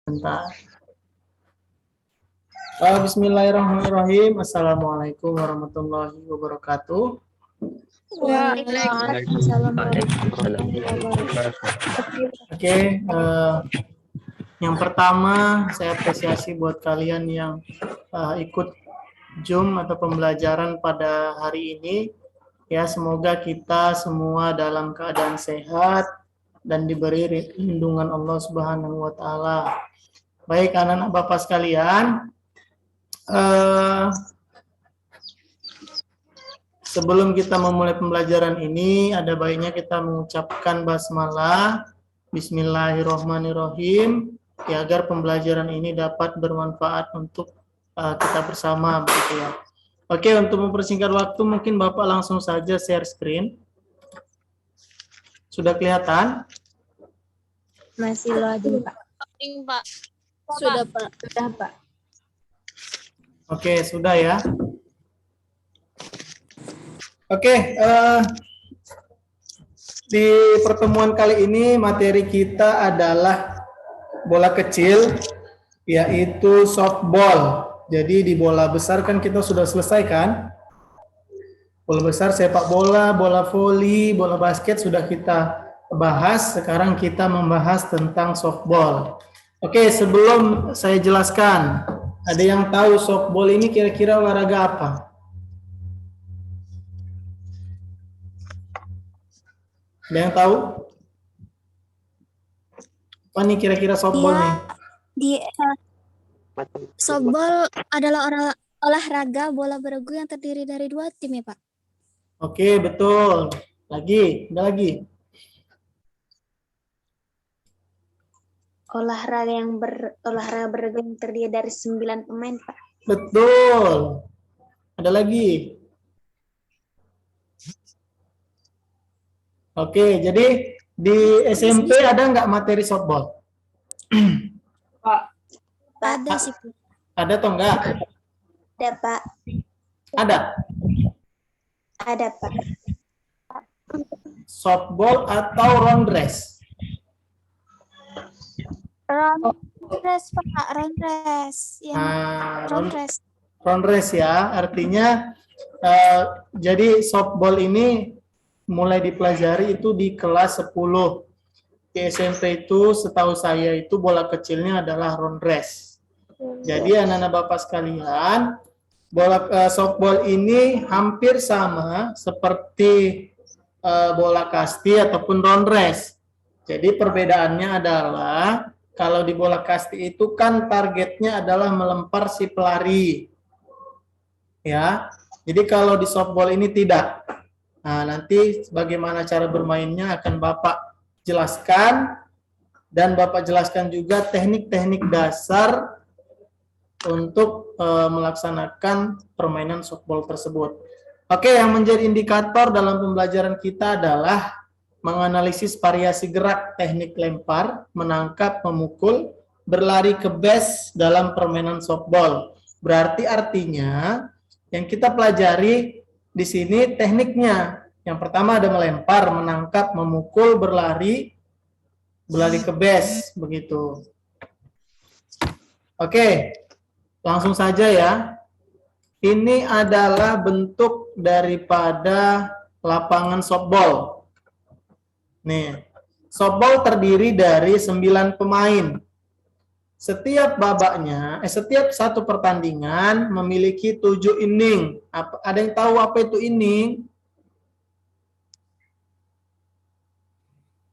Bentar. Bismillahirrahmanirrahim. Assalamualaikum warahmatullahi wabarakatuh. Waalaikumsalam warahmatullahi wabarakatuh. Oke, yang pertama saya apresiasi buat kalian yang ikut Zoom atau pembelajaran pada hari ini. Ya, semoga kita semua dalam keadaan sehat dan diberi lindungan Allah Subhanahu wa taala. Baik, anak-anak Bapak sekalian, sebelum kita memulai pembelajaran ini, ada baiknya kita mengucapkan basmalah, Bismillahirrahmanirrahim, ya, agar pembelajaran ini dapat bermanfaat untuk kita bersama, begitu ya. Oke, untuk mempersingkat waktu, mungkin Bapak langsung saja share screen. Sudah kelihatan? Masih loading, Pak. Pak. Sudah, Pak. Sudah, Pak. Oke, sudah ya. Oke, di pertemuan kali ini materi kita adalah bola kecil, yaitu softball. Jadi di bola besar kan kita sudah selesai kan? Bola besar, sepak bola, bola voli, bola basket sudah kita bahas. Sekarang kita membahas tentang softball. Oke, sebelum saya jelaskan, ada yang tahu softball ini kira-kira olahraga apa? Ada yang tahu? Apa nih kira-kira softball nih? Softball adalah olahraga bola beregu yang terdiri dari 2 tim ya, Pak? Oke, betul. Lagi, ada lagi. Olahraga beregu yang terdiri dari 9 pemain, Pak. Betul. Ada lagi. Oke, jadi di SMP ada nggak materi softball? Pak. Ada sih, Pak. Ada atau enggak? Ada, Pak. Ada. Ada, Pak. Softball atau round race? Round race, Pak. Round race. Round race. Round race ya, artinya jadi softball ini mulai dipelajari itu di kelas 10. Di SMP itu setahu saya itu bola kecilnya adalah round race. Jadi anak-anak Bapak sekalian, softball ini hampir sama seperti bola kasti ataupun round race. Jadi perbedaannya adalah kalau di bola kasti itu kan targetnya adalah melempar si pelari. Ya. Jadi kalau di softball ini tidak. Nah, nanti bagaimana cara bermainnya akan Bapak jelaskan, dan Bapak jelaskan juga teknik-teknik dasar untuk melaksanakan permainan softball tersebut. Oke, yang menjadi indikator dalam pembelajaran kita adalah menganalisis variasi gerak teknik lempar, menangkap, memukul, berlari ke base dalam permainan softball. Berarti artinya yang kita pelajari di sini tekniknya. Yang pertama ada melempar, menangkap, memukul, berlari ke base, begitu. Oke, langsung saja ya. Ini adalah bentuk daripada lapangan softball. Nih, softball terdiri dari 9 pemain. Setiap babaknya, setiap satu pertandingan memiliki 7 inning. Ada yang tahu apa itu inning?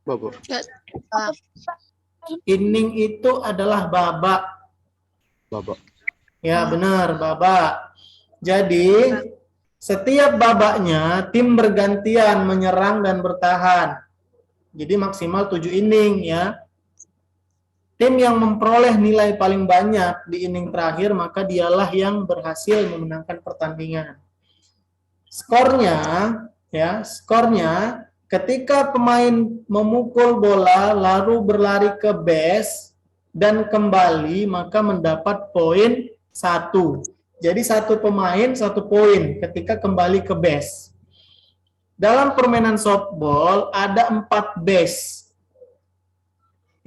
Babak. Inning itu adalah babak. Babak. Ya, benar, babak. Jadi, setiap babaknya tim bergantian menyerang dan bertahan. Jadi maksimal 7 inning ya. Tim yang memperoleh nilai paling banyak di inning terakhir, maka dialah yang berhasil memenangkan pertandingan. Skornya, ketika pemain memukul bola lalu berlari ke base dan kembali, maka mendapat poin 1. Jadi satu pemain 1 poin ketika kembali ke base. Dalam permainan softball ada 4 base.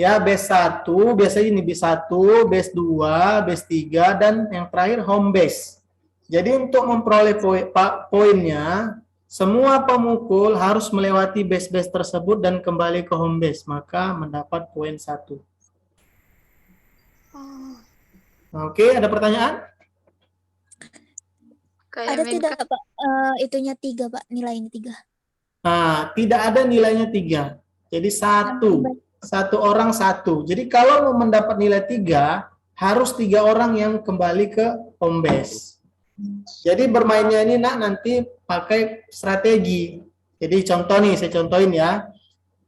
Ya, base 1, biasanya ini base 1, base 2, base 3, dan yang terakhir home base. Jadi untuk memperoleh poinnya, semua pemukul harus melewati base-base tersebut dan kembali ke home base, maka mendapat poin 1. Oke, ada pertanyaan? Ada tidak Pak itunya 3 Pak, nilainya 3? Nah, tidak ada nilainya 3. Jadi satu orang 1. Jadi kalau mau mendapat nilai 3, harus 3 orang yang kembali ke home base. Jadi bermainnya ini nanti pakai strategi. Jadi contoh nih, saya contohin ya.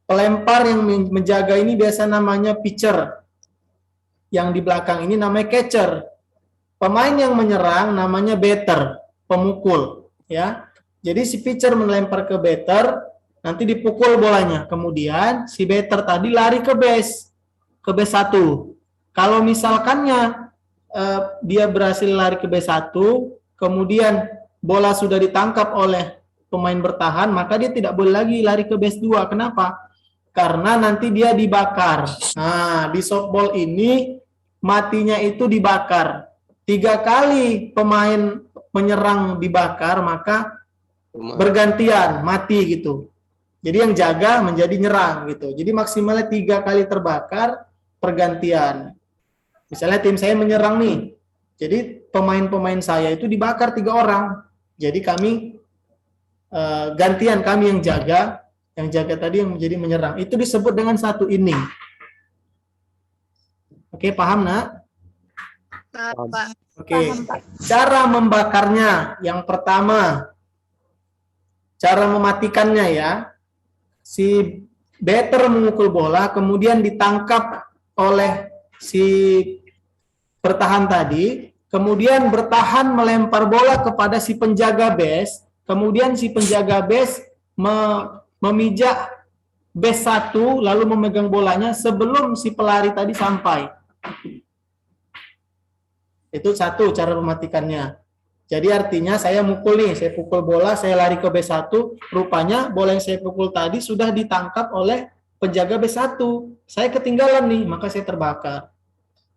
Pelempar yang menjaga ini biasa namanya pitcher. Yang di belakang ini namanya catcher. Pemain yang menyerang namanya batter, pemukul. Ya. Jadi si pitcher melempar ke batter, nanti dipukul bolanya. Kemudian si batter tadi lari ke base 1. Kalau misalkannya dia berhasil lari ke base 1, kemudian bola sudah ditangkap oleh pemain bertahan, maka dia tidak boleh lagi lari ke base 2. Kenapa? Karena nanti dia dibakar. Nah, di softball ini matinya itu dibakar. 3 kali pemain menyerang dibakar, maka bergantian mati gitu. Jadi yang jaga menjadi nyerang gitu. Jadi maksimalnya 3 kali terbakar, pergantian. Misalnya tim saya menyerang nih. Jadi pemain-pemain saya itu dibakar 3 orang. Jadi kami gantian, kami yang jaga tadi yang menjadi menyerang. Itu disebut dengan 1 inning. Oke, paham nak? Pak. Oke. Cara membakarnya yang pertama, cara mematikannya ya. Si batter memukul bola, kemudian ditangkap oleh si bertahan tadi, kemudian bertahan melempar bola kepada si penjaga base, kemudian si penjaga base memijak base 1 lalu memegang bolanya sebelum si pelari tadi sampai. Itu 1 cara mematikannya. Jadi artinya saya mukul nih, saya pukul bola, saya lari ke base 1, rupanya bola yang saya pukul tadi sudah ditangkap oleh penjaga base 1. Saya ketinggalan nih, maka saya terbakar.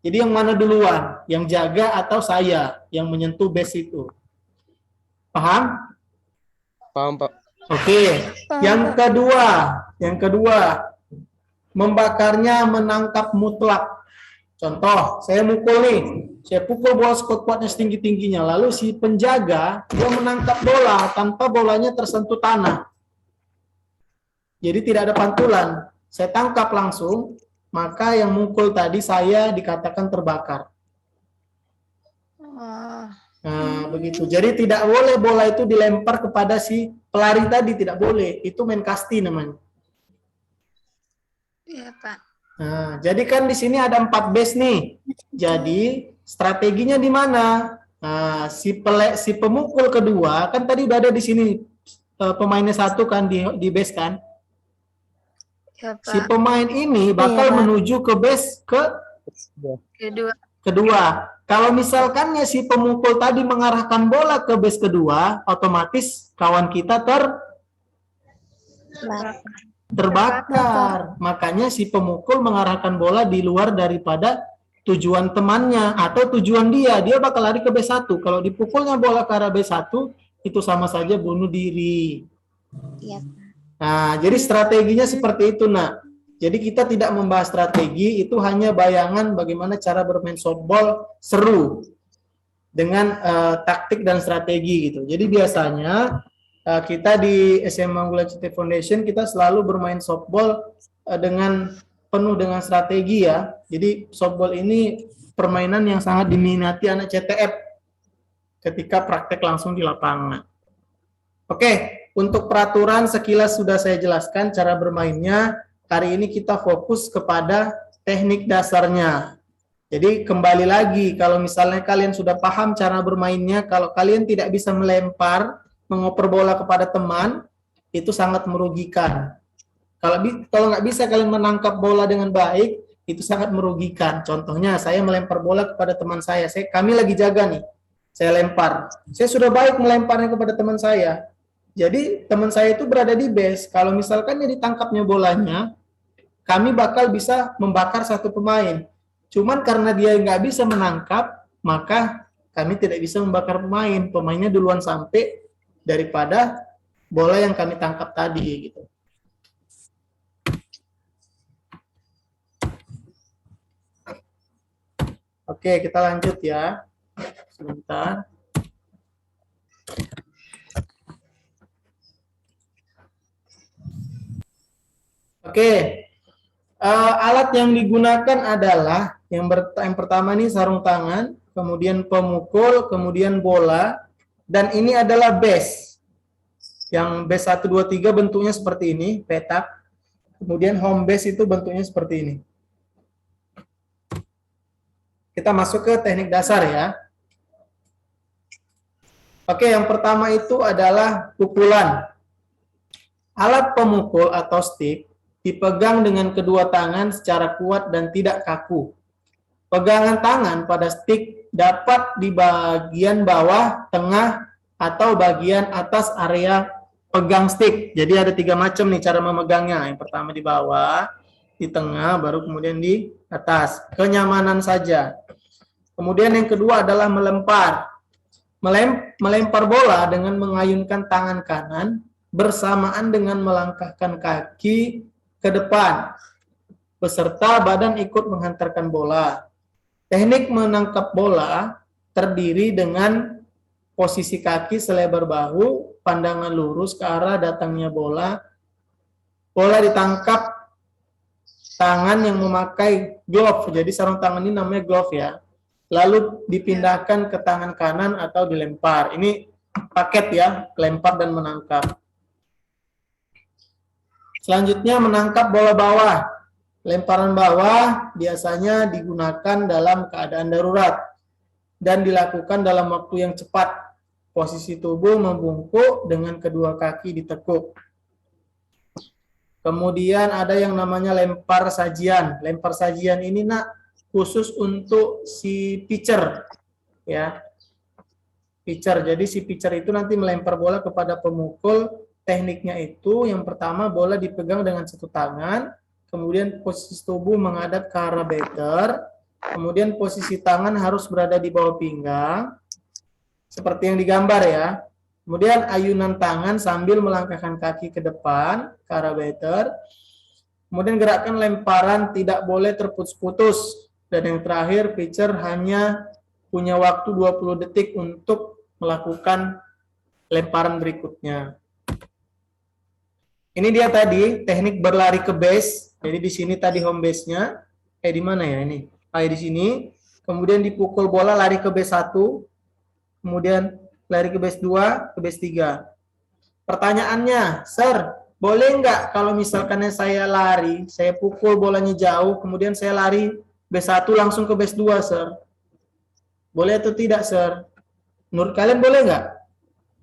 Jadi yang mana duluan? Yang jaga atau saya yang menyentuh base itu? Paham? Paham, Pak. Oke. Yang kedua, membakarnya menangkap mutlak. Contoh, saya mukul nih, saya pukul bola sekuat-kuatnya setinggi-tingginya, lalu si penjaga dia menangkap bola tanpa bolanya tersentuh tanah. Jadi tidak ada pantulan, saya tangkap langsung, maka yang mukul tadi saya dikatakan terbakar. Nah, begitu. Jadi tidak boleh bola itu dilempar kepada si pelari tadi, tidak boleh. Itu main kasti namanya. Iya, Pak. Nah, jadi kan di sini ada 4 base nih. Jadi strateginya di mana? Nah, si pemukul kedua kan tadi udah ada di sini pemainnya 1 kan di base kan. Ya, Pak. Si pemain ini bakal menuju ke base kedua. Kalau misalkannya si pemukul tadi mengarahkan bola ke base kedua, otomatis kawan kita terbakar. Makanya si pemukul mengarahkan bola di luar daripada tujuan temannya atau tujuan dia. Dia bakal lari ke B1. Kalau dipukulnya bola ke arah B1, itu sama saja bunuh diri. Iya. Nah, jadi strateginya seperti itu, nak. Jadi kita tidak membahas strategi, itu hanya bayangan bagaimana cara bermain softball seru dengan taktik dan strategi gitu. Jadi biasanya kita di SMA Manggula CT Foundation kita selalu bermain softball penuh dengan strategi ya. Jadi softball ini permainan yang sangat diminati anak CTF ketika praktek langsung di lapangan. Oke, untuk peraturan sekilas sudah saya jelaskan cara bermainnya. Hari ini kita fokus kepada teknik dasarnya. Jadi kembali lagi, kalau misalnya kalian sudah paham cara bermainnya, kalau kalian tidak bisa melempar, mengoper bola kepada teman, itu sangat merugikan. Kalau nggak bisa kalian menangkap bola dengan baik, itu sangat merugikan. Contohnya, saya melempar bola kepada teman saya. Kami lagi jaga nih, saya lempar. Saya sudah baik melemparnya kepada teman saya. Jadi teman saya itu berada di base. Kalau misalkan dia ditangkapnya bolanya, kami bakal bisa membakar satu pemain. Cuman karena dia nggak bisa menangkap, maka kami tidak bisa membakar pemain. Pemainnya duluan sampai daripada bola yang kami tangkap tadi gitu. Oke, kita lanjut ya. Sebentar. Oke, alat yang digunakan adalah yang pertama nih sarung tangan, kemudian pemukul, kemudian bola, dan ini adalah base. Yang base 1, 2, 3 bentuknya seperti ini, petak. Kemudian home base itu bentuknya seperti ini. Kita masuk ke teknik dasar ya. Oke, yang pertama itu adalah pukulan. Alat pemukul atau stick dipegang dengan kedua tangan secara kuat dan tidak kaku. Pegangan tangan pada stick dapat di bagian bawah, tengah, atau bagian atas area pegang stick. Jadi ada 3 macam nih cara memegangnya. Yang pertama di bawah, di tengah, baru kemudian di atas. Kenyamanan saja. Kemudian yang kedua adalah melempar. Melempar bola dengan mengayunkan tangan kanan bersamaan dengan melangkahkan kaki ke depan, beserta badan ikut menghantarkan bola. Teknik menangkap bola terdiri dengan posisi kaki selebar bahu, pandangan lurus ke arah datangnya bola. Bola ditangkap tangan yang memakai glove. Jadi sarung tangan ini namanya glove ya. Lalu dipindahkan ke tangan kanan atau dilempar. Ini paket ya, lempar dan menangkap. Selanjutnya menangkap bola bawah. Lemparan bawah biasanya digunakan dalam keadaan darurat dan dilakukan dalam waktu yang cepat. Posisi tubuh membungkuk dengan kedua kaki ditekuk. Kemudian ada yang namanya lempar sajian. Lempar sajian ini khusus untuk si pitcher ya. Pitcher. Jadi si pitcher itu nanti melempar bola kepada pemukul. Tekniknya itu yang pertama bola dipegang dengan satu tangan, kemudian posisi tubuh menghadap ke arah batter, kemudian posisi tangan harus berada di bawah pinggang seperti yang digambar ya. Kemudian ayunan tangan sambil melangkahkan kaki ke depan ke arah batter. Kemudian gerakan lemparan tidak boleh terputus-putus. Dan yang terakhir, pitcher hanya punya waktu 20 detik untuk melakukan lemparan berikutnya. Ini dia tadi teknik berlari ke base. Jadi di sini tadi home base-nya. Di mana ya ini? Di sini. Kemudian dipukul bola lari ke base 1. Kemudian lari ke base 2, ke base 3. Pertanyaannya, Sir, boleh nggak kalau misalkan saya lari, saya pukul bolanya jauh, kemudian saya lari base 1 langsung ke base 2, Sir? Boleh atau tidak, Sir? Menurut kalian boleh nggak?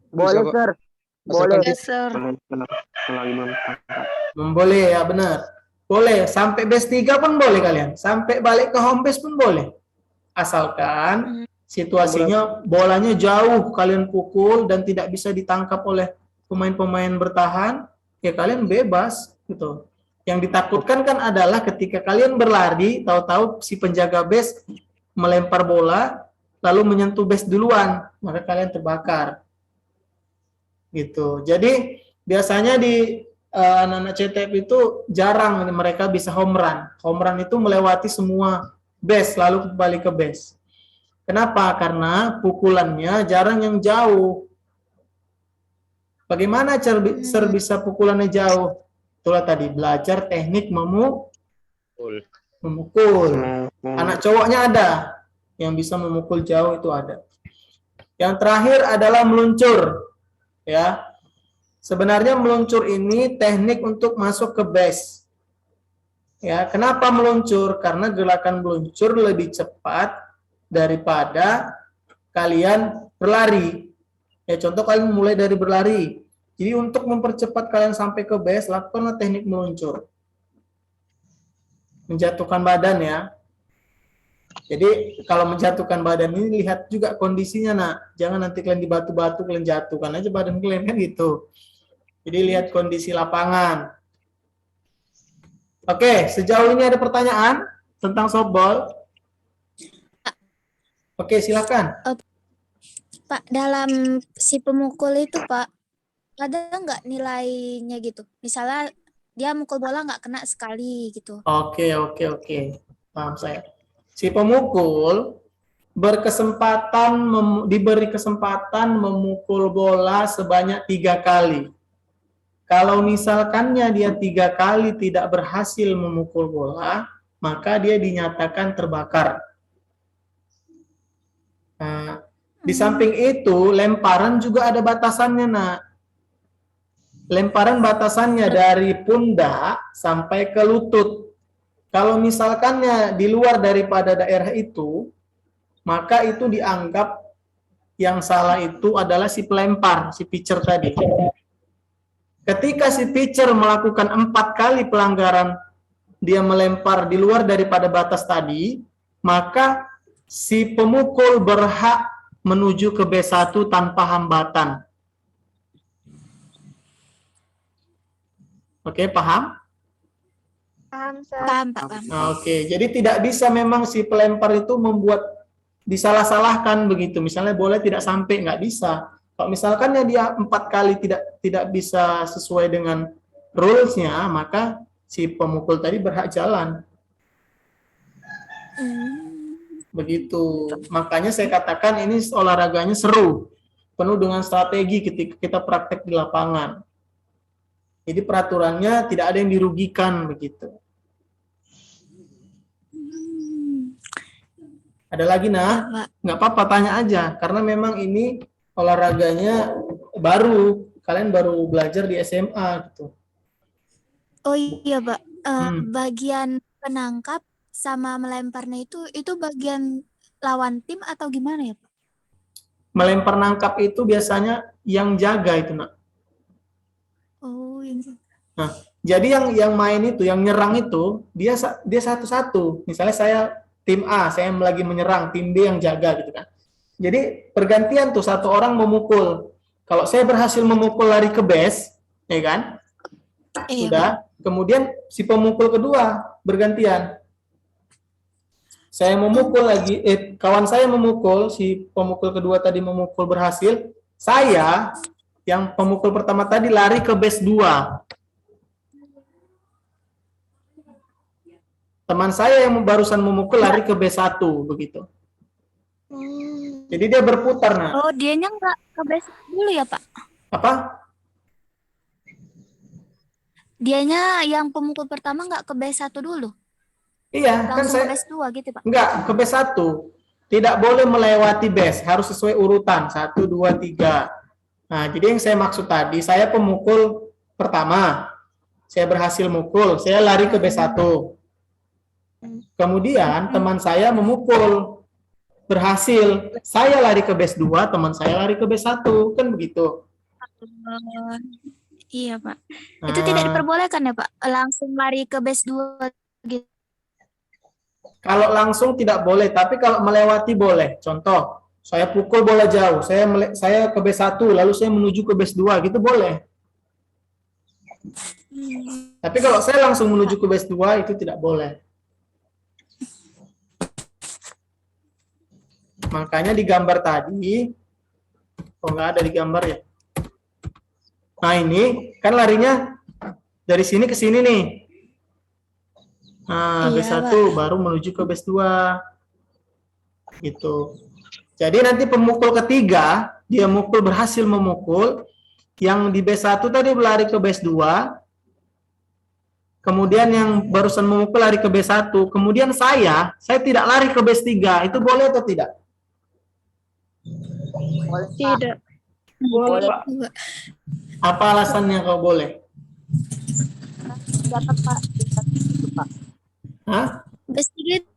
Boleh, Bisa, Pak. Sir. Asalkan Boleh. Yes, sir. Boleh ya, benar. Boleh, sampai base 3 pun boleh kalian. Sampai balik ke home base pun boleh. Asalkan situasinya bolanya jauh kalian pukul dan tidak bisa ditangkap oleh pemain-pemain bertahan, ya kalian bebas gitu. Yang ditakutkan kan adalah ketika kalian berlari, tahu-tahu si penjaga base melempar bola lalu menyentuh base duluan, maka kalian terbakar. Gitu. Jadi biasanya di anak-anak CTF itu jarang mereka bisa home run. Home run itu melewati semua base lalu kembali ke base. Kenapa? Karena pukulannya jarang yang jauh. Bagaimana Sir bisa pukulannya jauh? Itulah tadi belajar teknik memukul. Anak cowoknya ada yang bisa memukul jauh, itu ada. Yang terakhir adalah meluncur. Ya, sebenarnya meluncur ini teknik untuk masuk ke base. Ya, kenapa meluncur? Karena gerakan meluncur lebih cepat daripada kalian berlari. Ya, contoh kalian mulai dari berlari. Jadi untuk mempercepat kalian sampai ke base, lakukanlah teknik meluncur. Menjatuhkan badan ya. Jadi kalau menjatuhkan badan ini lihat juga kondisinya jangan nanti kalian di batu-batu kalian jatuhkan aja badan kalian kan gitu. Jadi lihat kondisi lapangan. Oke, sejauh ini ada pertanyaan tentang softball? Oke, silakan. Pak, dalam si pemukul itu Pak, ada nggak nilainya gitu? Misalnya dia mukul bola nggak kena sekali gitu. Oke. Paham saya. Si pemukul diberi kesempatan memukul bola sebanyak 3 kali. Kalau misalkannya dia 3 kali tidak berhasil memukul bola, maka dia dinyatakan terbakar. Nah, di samping itu, lemparan juga ada batasannya, nak. Lemparan batasannya dari pundak sampai ke lutut. Kalau misalkannya di luar daripada daerah itu, maka itu dianggap yang salah itu adalah si pelempar, si pitcher tadi. Ketika si pitcher melakukan 4 kali pelanggaran, dia melempar di luar daripada batas tadi, maka si pemukul berhak menuju ke B1 tanpa hambatan. Oke, paham? Paham, Sir. Paham, Pak, paham. Oke, jadi tidak bisa memang si pelempar itu membuat disalah-salahkan begitu. Misalnya bola tidak sampai, nggak bisa. Kalau misalkannya dia 4 kali tidak bisa sesuai dengan rules-nya, maka si pemukul tadi berhak jalan. Begitu. Makanya saya katakan ini olahraganya seru, penuh dengan strategi ketika kita praktek di lapangan. Jadi peraturannya tidak ada yang dirugikan begitu. Ada lagi, nah? Pak. Nggak apa-apa, tanya aja. Karena memang ini olahraganya baru. Kalian baru belajar di SMA gitu. Oh iya, Pak. Bagian penangkap sama melemparnya itu bagian lawan tim atau gimana ya, Pak? Melempar nangkap itu biasanya yang jaga itu, nak. Oh, yang Nah, jadi yang main itu, yang nyerang itu, dia satu-satu. Misalnya saya tim A, saya lagi menyerang, tim B yang jaga gitu kan. Jadi pergantian tuh, satu orang memukul. Kalau saya berhasil memukul lari ke base, ya kan? iya, Sudah. Kemudian si pemukul kedua bergantian. Saya memukul lagi, kawan saya memukul, si pemukul kedua tadi memukul berhasil. Saya yang pemukul pertama tadi lari ke base 2. Teman saya yang barusan memukul lari ke B1 begitu. Jadi dia berputar, nah. Oh, dianya nggak ke base dulu ya, Pak? Apa? Dianya yang pemukul pertama nggak ke base 1 dulu? Iya, kan Langsung saya ke base 2 gitu, Pak? enggak ke B1. Tidak boleh melewati base, harus sesuai urutan 1 2 3. Nah, jadi yang saya maksud tadi, saya pemukul pertama. Saya berhasil mukul, saya lari ke B1. Kemudian teman saya memukul, berhasil, saya lari ke base 2, teman saya lari ke base 1, kan begitu. Iya, Pak. Itu tidak diperbolehkan ya, Pak? Langsung lari ke base 2 gitu. Kalau langsung tidak boleh, tapi kalau melewati boleh. Contoh, saya pukul bola jauh, saya ke base 1, lalu saya menuju ke base 2, gitu boleh. Tapi kalau saya langsung menuju ke base 2, itu tidak boleh. Makanya di gambar tadi, nggak ada di gambar ya. Nah ini, kan larinya dari sini ke sini nih. Nah, Iya, B1 Pak. baru menuju ke base 2. Gitu. Jadi nanti pemukul ketiga, dia berhasil memukul, yang di B1 tadi berlari ke base 2, kemudian yang barusan memukul lari ke B1, kemudian saya tidak lari ke base 3, itu boleh atau tidak? Tidak. Boleh, Pak. Apa alasannya kalau boleh? Dapat, Pak. Hah? Base 3 itu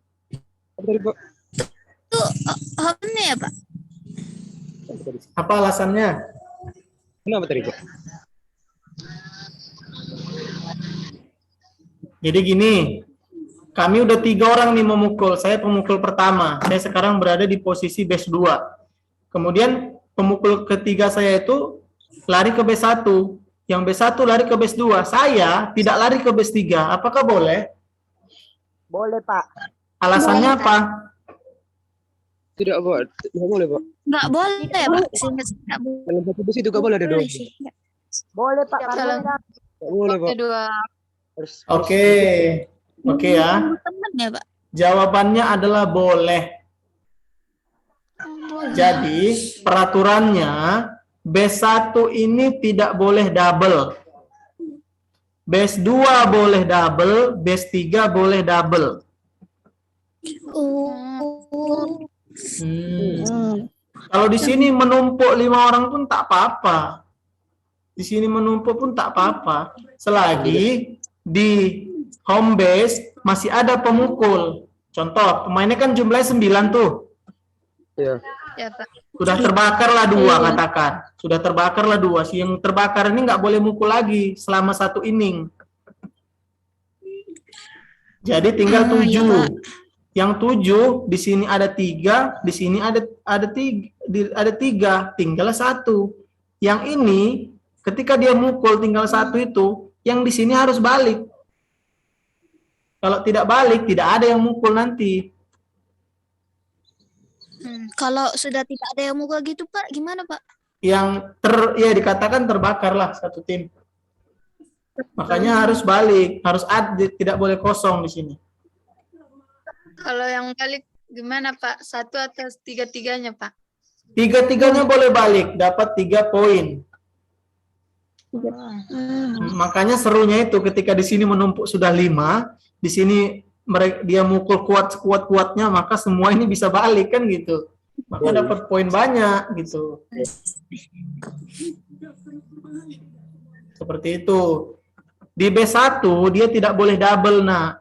home ya, Pak? Apa alasannya? Kenapa tadi, Pak? Jadi gini, kami udah 3 orang nih memukul. Saya pemukul pertama. Saya sekarang berada di posisi base 2. Kemudian pemukul ketiga saya itu lari ke B1. yang B1 lari ke base 2, saya tidak lari ke base 3. Apakah boleh? Boleh, Pak. Alasannya Boleh, apa? Tidak boleh. Tidak boleh, Pak. Nggak boleh, Pak. Seingat saya nggak boleh. Dalam satu bus itu nggak boleh ada dua. Boleh sih. Boleh, Pak. Ya, Karena dalam- enggak. Nggak boleh, Pak. Kedua. Harus. Oke. Oke ya. Nunggu temen ya, Pak. Jawabannya adalah boleh. Boleh. Jadi, peraturannya B1 ini tidak boleh double. Base 2 boleh double, base 3 boleh double. Oh. Kalau di sini menumpuk 5 orang pun tak apa-apa. Di sini menumpuk pun tak apa-apa. Selagi di home base masih ada pemukul. Contoh, pemainnya kan jumlahnya 9 tuh. Iya. Ya, Pak. Sudah terbakarlah 2 katakan. Sudah terbakarlah 2. Si yang terbakar ini nggak boleh mukul lagi selama 1 inning. Jadi tinggal 7. iya, Pak. Yang 7 di sini ada 3, di sini ada 3, tinggal 1. Yang ini ketika dia mukul tinggal 1 itu, yang di sini harus balik. Kalau tidak balik, tidak ada yang mukul nanti. Kalau sudah tidak ada yang mukul gitu, Pak, gimana, Pak? Yang ya dikatakan terbakar lah satu tim. Makanya harus balik, harus ada, tidak boleh kosong di sini. Kalau yang balik gimana, Pak? 1 atau 3-3-nya, Pak? 3-3-nya boleh balik, dapat 3 poin. Makanya serunya itu ketika di sini menumpuk sudah 5, di sini dia mukul kuat sekuat-kuatnya, maka semua ini bisa balik kan gitu. Maka dapat poin banyak gitu. Seperti itu. Di B1 dia tidak boleh double. Nah,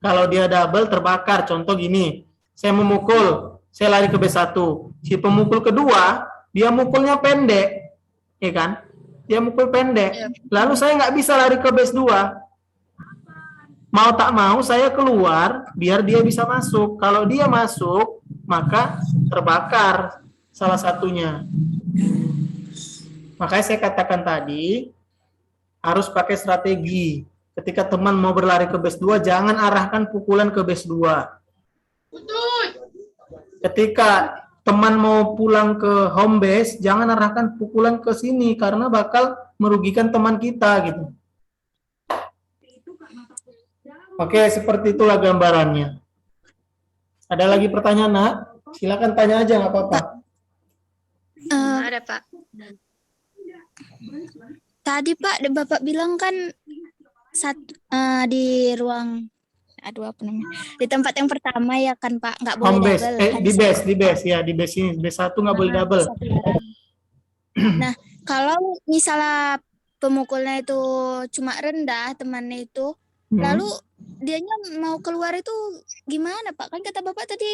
kalau dia double terbakar. Contoh gini, saya memukul, saya lari ke B1. Si pemukul kedua, dia mukulnya pendek. Ya kan? Dia mukul pendek. Lalu saya nggak bisa lari ke base 2. Mau tak mau saya keluar biar dia bisa masuk. Kalau dia masuk, maka terbakar salah satunya. Makanya saya katakan tadi, harus pakai strategi. Ketika teman mau berlari ke base 2, jangan arahkan pukulan ke base 2. Ketika teman mau pulang ke home base, jangan arahkan pukulan ke sini, karena bakal merugikan teman kita gitu. Oke, seperti itulah gambarannya. Ada lagi pertanyaan, Nak? Silakan tanya aja, nggak apa-apa. Ada, Pak. Tadi, Pak, Bapak bilang kan di ruang, apa namanya? Di tempat yang pertama ya kan, Pak, nggak boleh Home base, double. di base ya, di base ini, base 1 nggak boleh double. Nah, kalau misalnya pemukulnya itu cuma rendah, temannya itu, lalu dianya mau keluar itu gimana, Pak? Kan kata Bapak tadi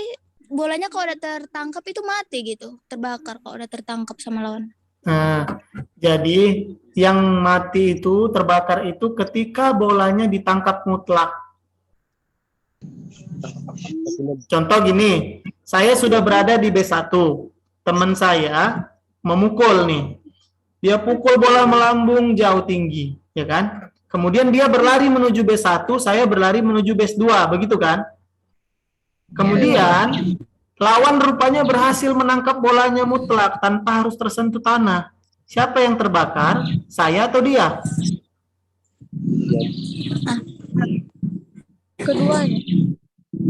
bolanya kalau udah tertangkap itu mati gitu, terbakar kalau udah tertangkap sama lawan. Nah, jadi yang mati itu, terbakar itu ketika bolanya ditangkap mutlak. Contoh gini, saya sudah berada di B1, teman saya memukul nih. Dia pukul bola melambung jauh tinggi, ya kan? Kemudian dia berlari menuju B1, saya berlari menuju base 2, begitu kan? Kemudian lawan rupanya berhasil menangkap bolanya mutlak tanpa harus tersentuh tanah. Siapa yang terbakar? Saya atau dia? Keduanya.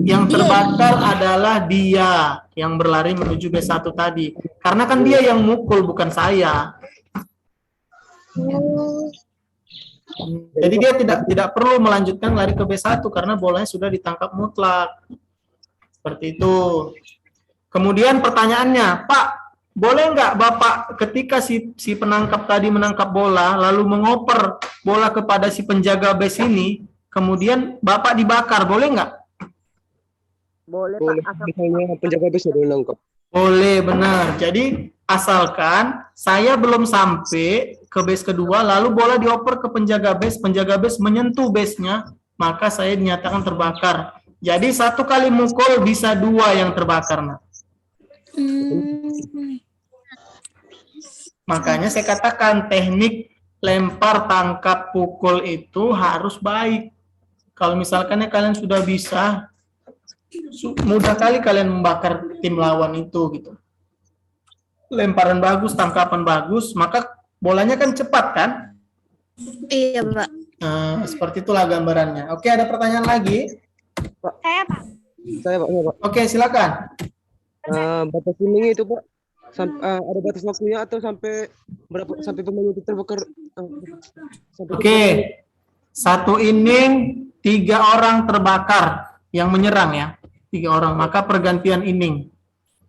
Yang terbakar adalah dia yang berlari menuju B1 tadi. Karena kan dia yang mukul, bukan saya. Jadi dia tidak perlu melanjutkan lari ke B1 karena bolanya sudah ditangkap mutlak. Seperti itu. Kemudian pertanyaannya, Pak, boleh nggak Bapak ketika si penangkap tadi menangkap bola, lalu mengoper bola kepada si penjaga base ini, kemudian Bapak dibakar, boleh nggak? Boleh, Boleh. Pak. Asal Misalnya penjaga bus udah nangkap. Boleh, benar. Jadi asalkan saya belum sampai ke base kedua, lalu bola dioper ke penjaga base menyentuh base-nya, maka saya dinyatakan terbakar. Jadi 1 kali mukul bisa 2 yang terbakar, Nak. Makanya saya katakan teknik lempar, tangkap, pukul itu harus baik. Kalau misalkan kalian sudah bisa, mudah kali kalian membakar tim lawan itu gitu. Lemparan bagus, tangkapan bagus, maka bolanya kan cepat kan? Iya, Pak. Nah, seperti itulah gambarannya. Oke, ada pertanyaan lagi? Saya, Pak. Saya Pak, iya, Pak. Oke, silakan. Batas inning itu Pak, ada batas waktunya atau sampai berapa sampai pemain itu terbakar? Sampai Oke, 1 inning 3 orang terbakar yang menyerang ya, 3 orang. Maka pergantian inning.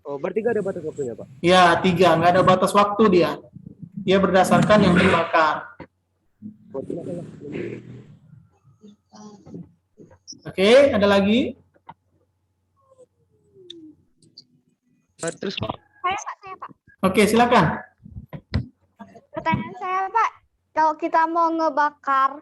Oh, berarti nggak ada batas waktunya Pak? Ya, 3, nggak ada batas waktu dia. Dia berdasarkan yang terbakar. Oh, silakan. Oke, ada lagi? Terus Pak, Saya, Pak. Oke, silakan. Pertanyaan saya, Pak. Kalau kita mau ngebakar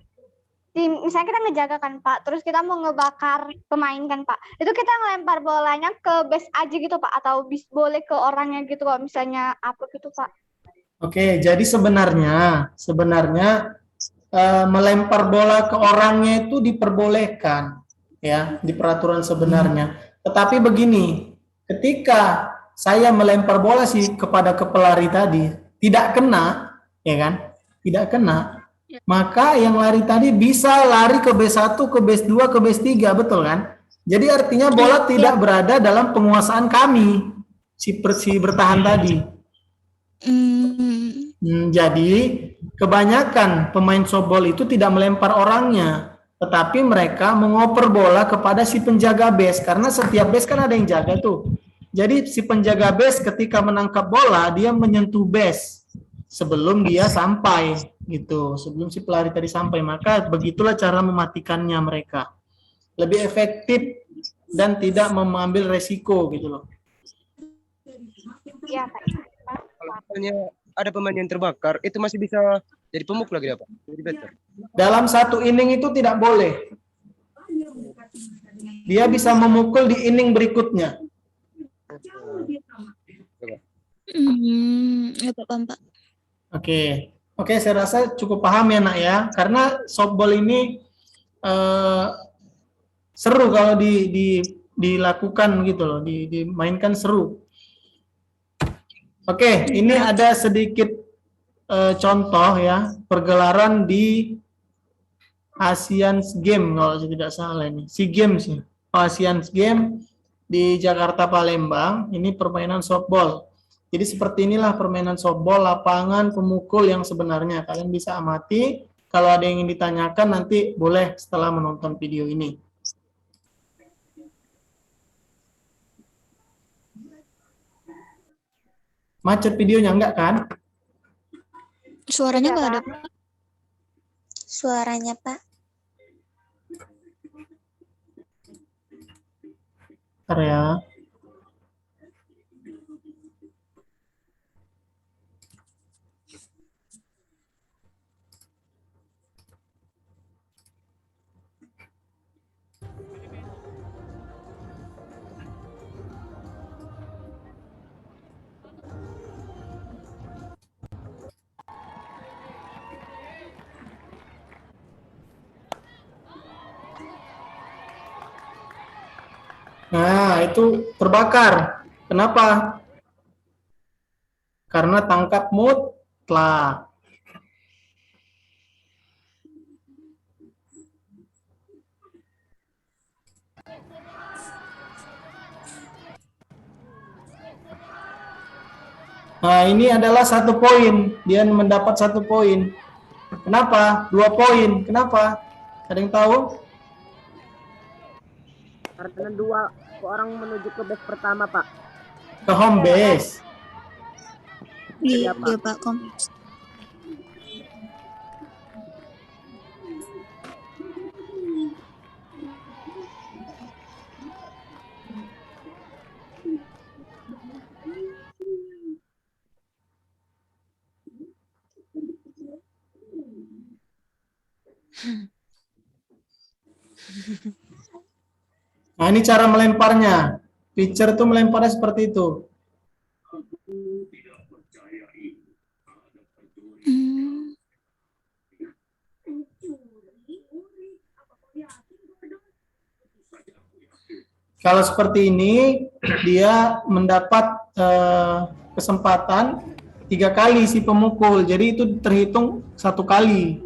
tim, misalnya kita ngejaga kan, Pak. Terus kita mau ngebakar pemain kan, Pak. Itu kita ngelempar bolanya ke base aja gitu, Pak. Atau boleh ke orangnya gitu, kalau misalnya apa gitu, Pak. Oke, jadi sebenarnya melempar bola ke orangnya itu diperbolehkan ya di peraturan sebenarnya. Tetapi begini, ketika saya melempar bola sih kepada pelari tadi tidak kena, ya kan? Tidak kena. Maka yang lari tadi bisa lari ke B1, ke B2, ke B3, betul kan? Jadi artinya bola tidak berada dalam penguasaan kami si bertahan tadi. Jadi kebanyakan pemain softball itu tidak melempar orangnya, tetapi mereka mengoper bola kepada si penjaga base, karena setiap base kan ada yang jaga tuh. Jadi si penjaga base ketika menangkap bola dia menyentuh base sebelum dia sampai gitu, sebelum si pelari tadi sampai. Maka begitulah cara mematikannya mereka. Lebih efektif dan tidak mengambil resiko gitu loh. Iya, Pak. kalau misalnya ada pemain yang terbakar, itu masih bisa jadi pemukul lagi ya Pak? Jadi better. Dalam 1 inning itu tidak boleh. Dia bisa memukul di inning berikutnya. Ya, Pak, paham, Pak. Oke, saya rasa cukup paham ya nak ya, karena softball ini seru kalau dilakukan gitu loh, dimainkan seru. Oke, ini ada sedikit contoh ya pergelaran di Asian Games kalau saya tidak salah ini, SEA Games ya, Asian Games di Jakarta Palembang. Ini permainan softball. Jadi seperti inilah permainan softball, lapangan pemukul yang sebenarnya. Kalian bisa amati. Kalau ada yang ingin ditanyakan nanti boleh setelah menonton video ini. Macet videonya enggak kan? Suaranya nggak ada, Pak. Suaranya, Pak. Bentar ya. Nah, itu terbakar. Kenapa? Karena tangkap mutlak. Nah, ini adalah 1 poin. Dia mendapat 1 poin. Kenapa? 2 poin. Kenapa? Ada yang tahu? Karena 2 orang menuju ke base pertama, Pak. Ke home base. Iya, Pak. Pak. Kompleks. Nah, ini cara melemparnya. Pitcher tuh melemparnya seperti itu. Kalau seperti ini, dia mendapat kesempatan 3 kali si pemukul. Jadi itu terhitung 1 kali.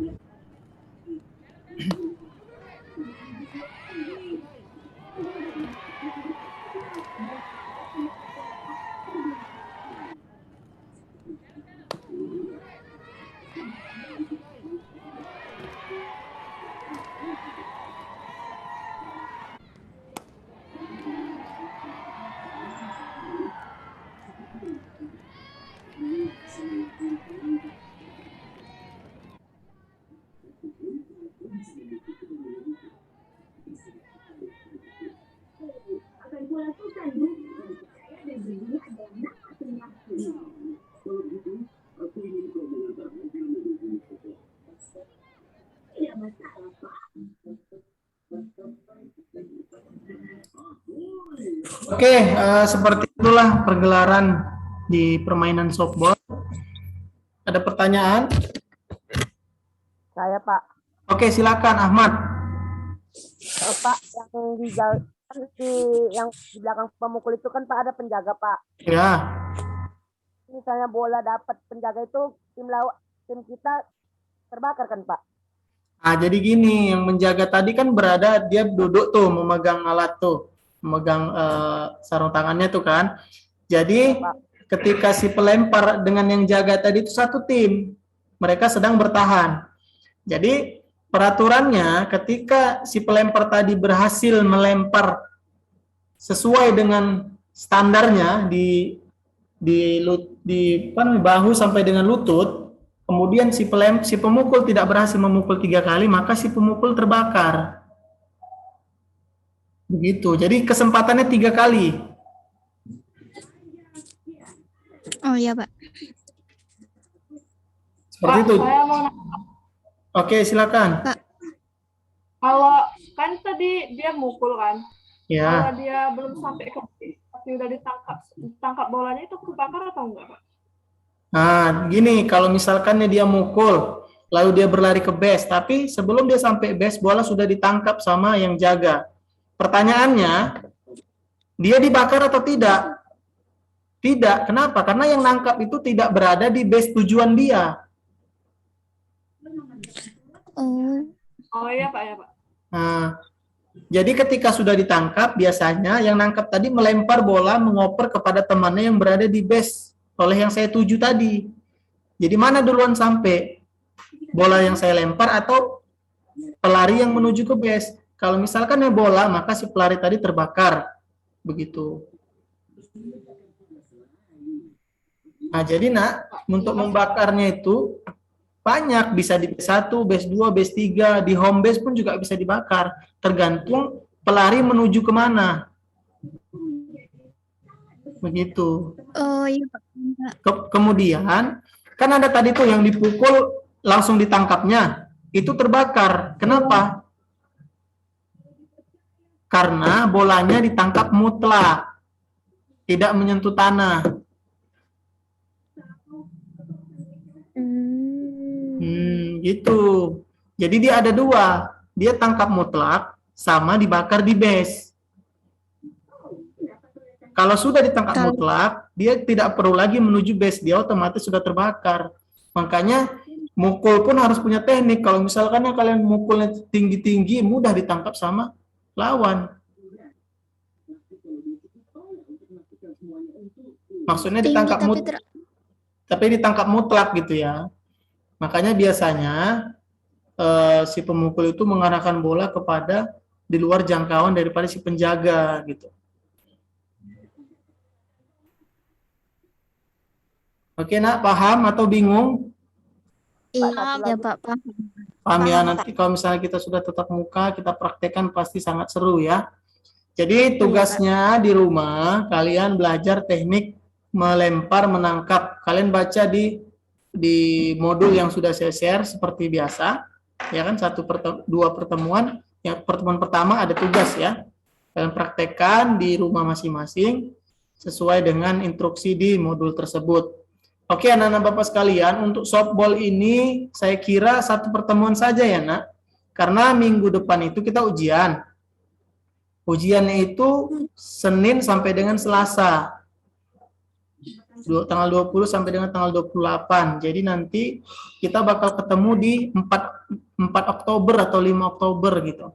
Oke, seperti itulah pergelaran di permainan softball. Ada pertanyaan? Saya Pak. Oke, silakan Ahmad. Pak, yang di belakang pemukul itu kan Pak ada penjaga Pak. Ya. Misalnya bola dapat penjaga itu tim kita terbakar kan Pak? Nah, jadi gini, yang menjaga tadi kan berada, dia duduk tuh, memegang alat tuh, memegang sarung tangannya tuh kan. Jadi ketika si pelempar dengan yang jaga tadi itu satu tim, mereka sedang bertahan. Jadi peraturannya ketika si pelempar tadi berhasil melempar sesuai dengan standarnya di bahu sampai dengan lutut, kemudian si pemukul tidak berhasil memukul 3 kali, maka si pemukul terbakar. Begitu. Jadi kesempatannya 3 kali. Oh iya, Pak. Seperti itu. Saya mau nanya, Oke, silakan. kalau kan tadi dia mukul kan, Ya. kalau dia belum sampai ke tapi udah ditangkap bolanya itu kebakar atau enggak Pak? Nah, gini, kalau misalkan dia mukul, lalu dia berlari ke base, tapi sebelum dia sampai base, bola sudah ditangkap sama yang jaga. Pertanyaannya, dia dibakar atau tidak? Tidak. Kenapa? Karena yang nangkap itu tidak berada di base tujuan dia. Oh iya Pak, ya Pak. Nah, jadi ketika sudah ditangkap, biasanya yang nangkap tadi melempar bola, mengoper kepada temannya yang berada di base oleh yang saya tuju tadi. Jadi mana duluan sampai? Bola yang saya lempar atau pelari yang menuju ke base? Kalau misalkan bola, maka si pelari tadi terbakar. Begitu. Nah, jadi untuk membakarnya itu banyak, bisa di base 1, base 2, base 3, di home base pun juga bisa dibakar. Tergantung pelari menuju kemana. Begitu. Oh iya, Pak. Kemudian, kan ada tadi tuh yang dipukul langsung ditangkapnya, itu terbakar. Kenapa? Karena bolanya ditangkap mutlak, tidak menyentuh tanah. Gitu. Jadi dia ada 2. Dia tangkap mutlak sama dibakar di base. Kalau sudah ditangkap mutlak, dia tidak perlu lagi menuju base, dia otomatis sudah terbakar. Makanya mukul pun harus punya teknik. Kalau misalkan kalian mukulnya tinggi-tinggi, mudah ditangkap sama lawan. Maksudnya ditangkap tapi ditangkap mutlak gitu ya. Makanya biasanya si pemukul itu mengarahkan bola kepada di luar jangkauan daripada si penjaga gitu. Oke, Nak, paham atau bingung? Iya, Pak, paham. Paham ya, nanti kalau misalnya kita sudah tetap muka, kita praktekkan pasti sangat seru ya. Jadi tugasnya di rumah, kalian belajar teknik melempar, menangkap. Kalian baca di modul yang sudah saya share seperti biasa, ya kan, 2 pertemuan. Yang pertemuan pertama ada tugas ya. Kalian praktekkan di rumah masing-masing sesuai dengan instruksi di modul tersebut. Oke, anak-anak Bapak sekalian, untuk softball ini saya kira 1 pertemuan saja ya, Nak. Karena minggu depan itu kita ujian. Ujiannya itu Senin sampai dengan Selasa. Tanggal 20 sampai dengan tanggal 28. Jadi nanti kita bakal ketemu di 4 Oktober atau 5 Oktober gitu.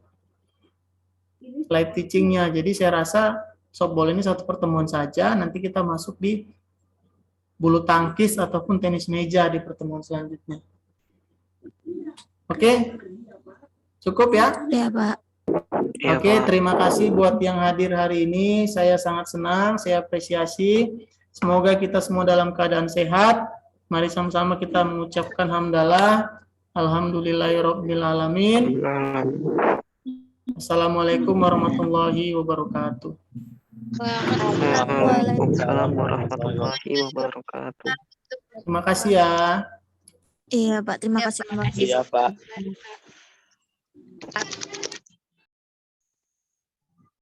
Live teachingnya. Jadi saya rasa softball ini satu pertemuan saja. Nanti kita masuk di bulu tangkis ataupun tenis meja di pertemuan selanjutnya. Oke? Cukup ya? Ya, Pak. Oke, terima kasih buat yang hadir hari ini. Saya sangat senang, saya apresiasi. Semoga kita semua dalam keadaan sehat. Mari sama-sama kita mengucapkan hamdalah. Alhamdulillahirabbil alamin. Assalamualaikum warahmatullahi wabarakatuh. Waalaikumsalam warahmatullahi wabarakatuh. Terima kasih ya. Iya, Pak. Terima kasih. Iya, Pak.